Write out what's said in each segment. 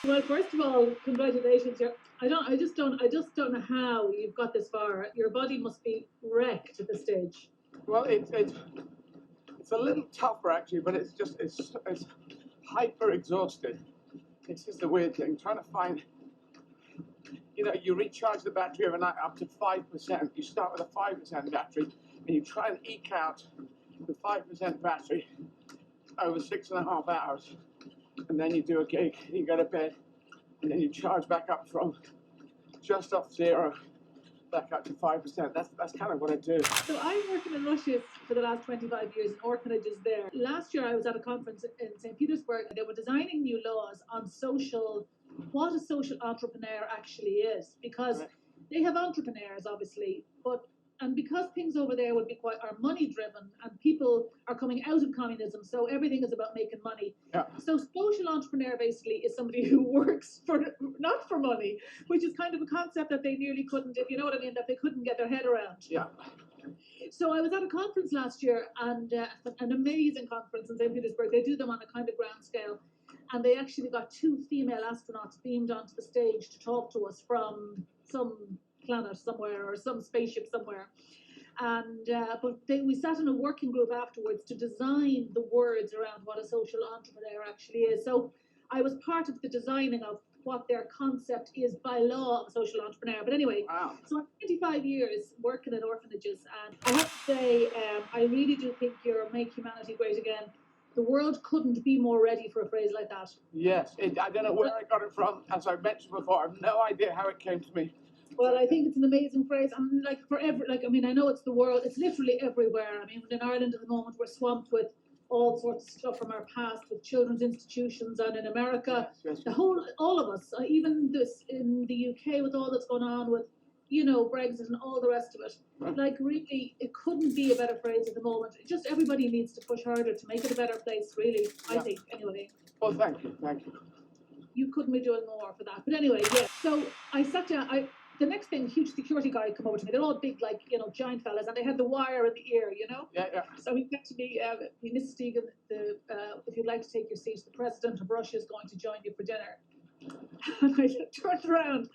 Well, first of all, congratulations. I just don't know how you've got this far. Your body must be wrecked at this stage. Well, it's a little tougher actually, but it's hyper exhausted. It's just a weird thing. Trying to find, you recharge the battery overnight up to 5%. You start with a 5% battery, and you try and eke out the 5% battery over 6.5 hours. And then you do a gig, you go to bed, and then you charge back up from just off zero back up to 5%. That's kind of what I do. So I'm working in Russia for the last 25 years in orphanages there. Last year I was at a conference in St. Petersburg. They were designing new laws on what a social entrepreneur actually is, because they have entrepreneurs obviously, and because things over there are money driven, and people are coming out of communism, so everything is about making money. Yeah. So social entrepreneur basically is somebody who works not for money, which is kind of a concept that they nearly couldn't, if you know what I mean, that they couldn't get their head around. Yeah. So I was at a conference last year, and an amazing conference in St. Petersburg. They do them on a kind of grand scale, and they actually got 2 female astronauts beamed onto the stage to talk to us from some planet somewhere or some spaceship somewhere, and we sat in a working group afterwards to design the words around what a social entrepreneur actually is. So I was part of the designing of what their concept is by law of a social entrepreneur. But anyway, wow. So I'm 25 years working in orphanages, and I have to say, I really do think you're Make Humanity Great Again. The world couldn't be more ready for a phrase like that. Yes, I don't know where I got it from. As I mentioned before, I have no idea how it came to me. Well, I think it's an amazing phrase. I know it's the world. It's literally everywhere. I mean, in Ireland at the moment, we're swamped with all sorts of stuff from our past, with children's institutions, and in America, yes. All of us, even this in the UK with all that's going on with, Brexit and all the rest of it. Right. Like, really, it couldn't be a better phrase at the moment. Just everybody needs to push harder to make it a better place, really, I think, anyway. Well, thank you. You couldn't be doing more for that. But anyway, yeah. So I sat down, the next thing, huge security guy come over to me. They're all big, giant fellas, and they had the wire in the ear, Yeah. So he said to me, Mrs. Stegan, if you'd like to take your seat, the president of Russia is going to join you for dinner. And I turned around,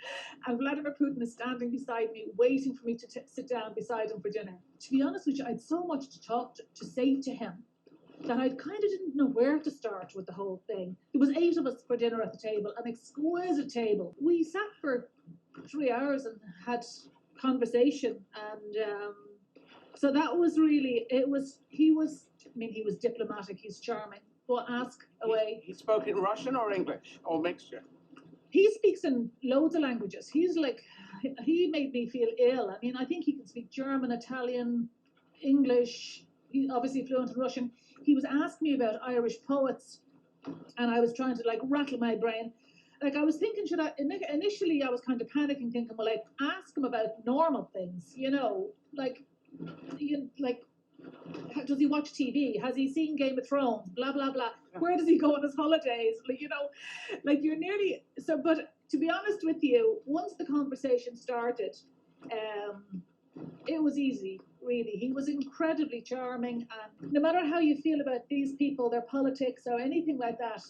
and Vladimir Putin is standing beside me, waiting for me to sit down beside him for dinner. To be honest with you, I had so much to say to him that I kind of didn't know where to start with the whole thing. There was 8 of us for dinner at the table, an exquisite table. We sat for 3 hours and had conversation, and so that was really, he was diplomatic, he's charming. Well, ask away. He spoke in Russian or English or mixture? He speaks in loads of languages. He made me feel ill. I mean, I think he can speak German, Italian, English. He's obviously fluent in Russian. He was asking me about Irish poets, and I was trying to rattle my brain. I was thinking, initially I was kind of panicking, thinking, well, ask him about normal things, does he watch TV? Has he seen Game of Thrones? Blah, blah, blah. Where does he go on his holidays? You're nearly, but to be honest with you, once the conversation started, it was easy, really. He was incredibly charming, and no matter how you feel about these people, their politics or anything like that,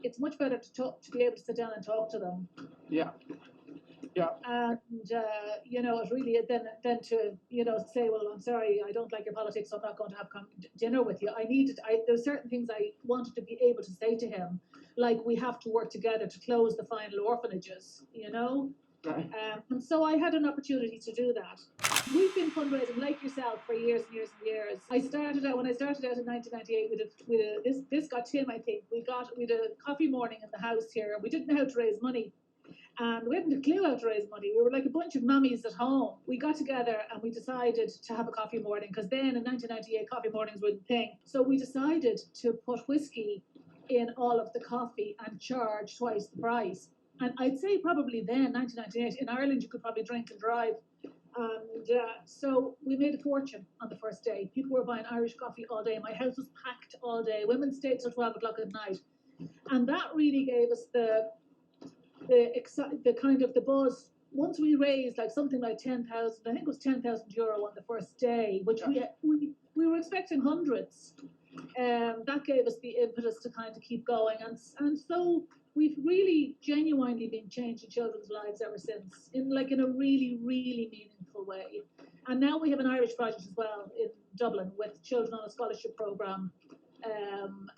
it's much better to be able to sit down and talk to them. Yeah. And it really then to say, well, I'm sorry, I don't like your politics, so I'm not going to have dinner with you. There's certain things I wanted to be able to say to him, like we have to work together to close the final orphanages, Right. And so I had an opportunity to do that. We've been fundraising like yourself for years and years and years. When I started out in 1998, this got Tim, I think. We had a coffee morning in the house here. We didn't know how to raise money. And we hadn't a clue how to raise money. We were like a bunch of mummies at home. We got together and we decided to have a coffee morning, because then in 1998, coffee mornings were the thing. So we decided to put whiskey in all of the coffee and charge twice the price. And I'd say probably then, 1998, in Ireland, you could probably drink and drive. And so we made a fortune on the first day. People were buying Irish coffee all day. My house was packed all day. Women stayed till 12 o'clock at night. And that really gave us the kind of the buzz. Once we raised like something like 10,000, I think it was €10,000 on the first day, which we were expecting hundreds. That gave us the impetus to kind of keep going, and so we've really genuinely been changing children's lives ever since, in a really, really meaningful way. And now we have an Irish project as well in Dublin with children on a scholarship program, and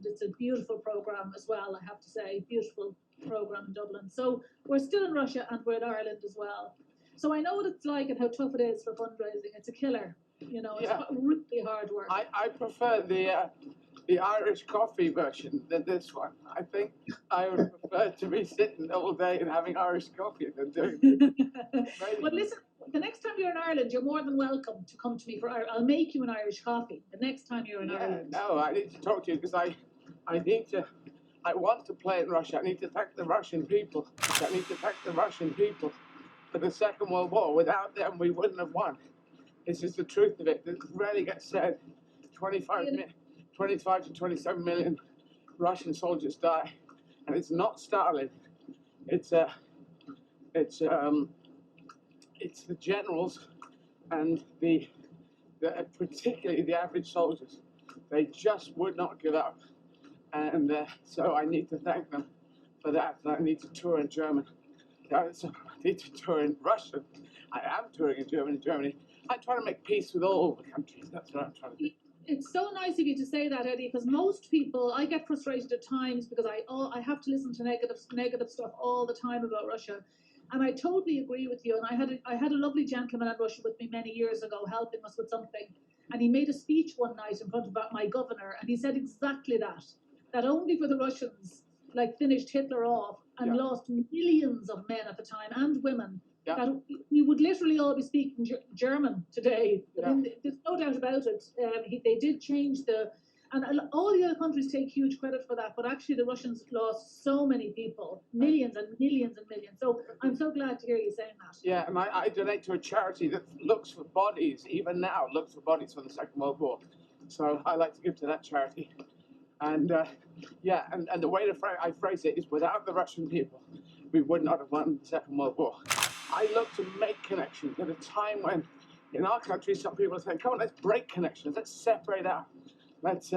it's a beautiful program as well, I have to say, beautiful program in Dublin. So we're still in Russia and we're in Ireland as well. So I know what it's like and how tough it is for fundraising. It's a killer. You know, it's really hard work. I prefer the Irish coffee version than this one. I think I would prefer to be sitting all day and having Irish coffee than doing this. Well, listen, the next time you're in Ireland, you're more than welcome to come to me for Ireland. I'll make you an Irish coffee the next time you're in Ireland. No, I need to talk to you because I want to play in Russia. I need to thank the Russian people. I need to thank the Russian people for the Second World War. Without them, we wouldn't have won. This is the truth of it. It rarely gets said. 25 to 27 million Russian soldiers die, and it's not Stalin. It's the generals and the particularly the average soldiers. They just would not give up, and so I need to thank them for that. And I need to tour in German. So I need to tour in Russian. I am touring in Germany. I'm trying to make peace with all the countries. That's what I'm trying to do. It's so nice of you to say that, Eddie, because most people, I get frustrated at times because I have to listen to negative stuff all the time about Russia. And I totally agree with you. And I had a lovely gentleman in Russia with me many years ago helping us with something. And he made a speech one night in front of my governor, and he said exactly that only for the Russians finished Hitler off and lost millions of men at the time and women. Yeah. That we would literally all be speaking German today. Yeah. I mean, there's no doubt about it. They did change and all the other countries take huge credit for that, but actually the Russians lost so many people, millions and millions and millions. So I'm so glad to hear you saying that. Yeah, and I donate to a charity that looks for bodies, even now, looks for bodies for the Second World War. So I like to give to that charity. And and the way I phrase it is, without the Russian people, we would not have won the Second World War. I look to make connections at a time when, in our country, some people are saying, "Come on, let's break connections. Let's separate out. Let's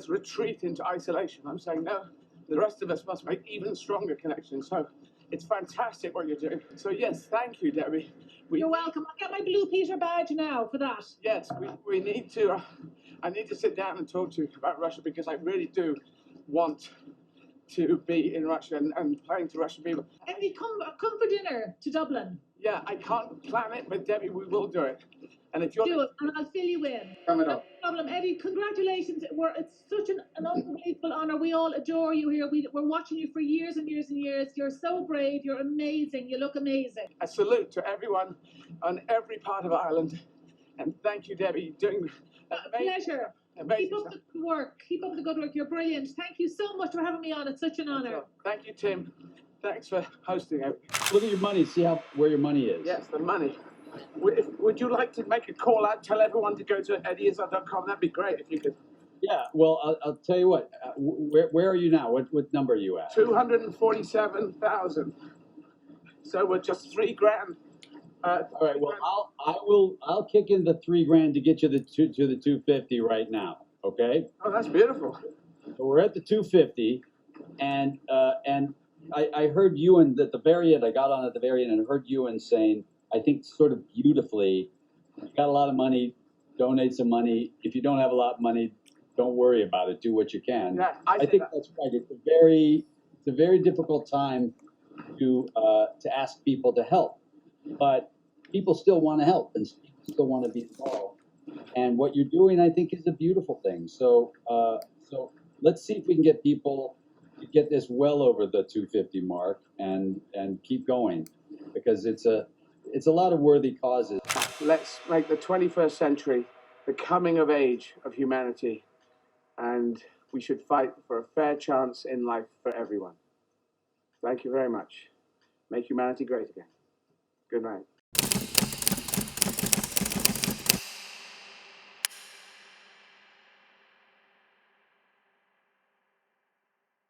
retreat into isolation." I'm saying, no, the rest of us must make even stronger connections. So it's fantastic what you're doing. So yes, thank you, Debbie. You're welcome. I'll get my Blue Peter badge now for that. Yes, we need to. I need to sit down and talk to you about Russia, because I really do want to be in Russia and playing to Russian people. Eddie, come for dinner to Dublin. Yeah, I can't plan it, but Debbie, we will do it. And if you're do it, and I'll fill you in. Coming up. No problem, Eddie. Congratulations. It's such an unbelievable honour. We all adore you here. We're watching you for years and years and years. You're so brave. You're amazing. You look amazing. A salute to everyone on every part of Ireland, and thank you, Debbie. You're doing pleasure. Keep up the good work. Keep up the good work. You're brilliant. Thank you so much for having me on. It's such an honour. Thank you, Tim. Thanks for hosting it. Look at your money. See where your money is. Yes, the money. Would you like to make a call out? Tell everyone to go to eddyizzard.com. That'd be great if you could. Yeah. Well, I'll tell you what. Where are you now? What number are you at? 247,000. So we're just $3,000. All right. Well, I'll kick in the $3,000 to get you to the 250 right now. Okay. Oh, that's beautiful. So we're at the 250, and I heard Ewan at the very end. I got on at the very end and heard Ewan saying, I think sort of beautifully, you got a lot of money, donate some money. If you don't have a lot of money, don't worry about it. Do what you can. Yeah, I think that's right. It's a very difficult time to ask people to help, but people still want to help and people still want to be involved. And what you're doing, I think, is a beautiful thing. So let's see if we can get people to get this well over the 250 mark and keep going, because it's a lot of worthy causes. Let's make the 21st century the coming of age of humanity, and we should fight for a fair chance in life for everyone. Thank you very much. Make humanity great again. Good night.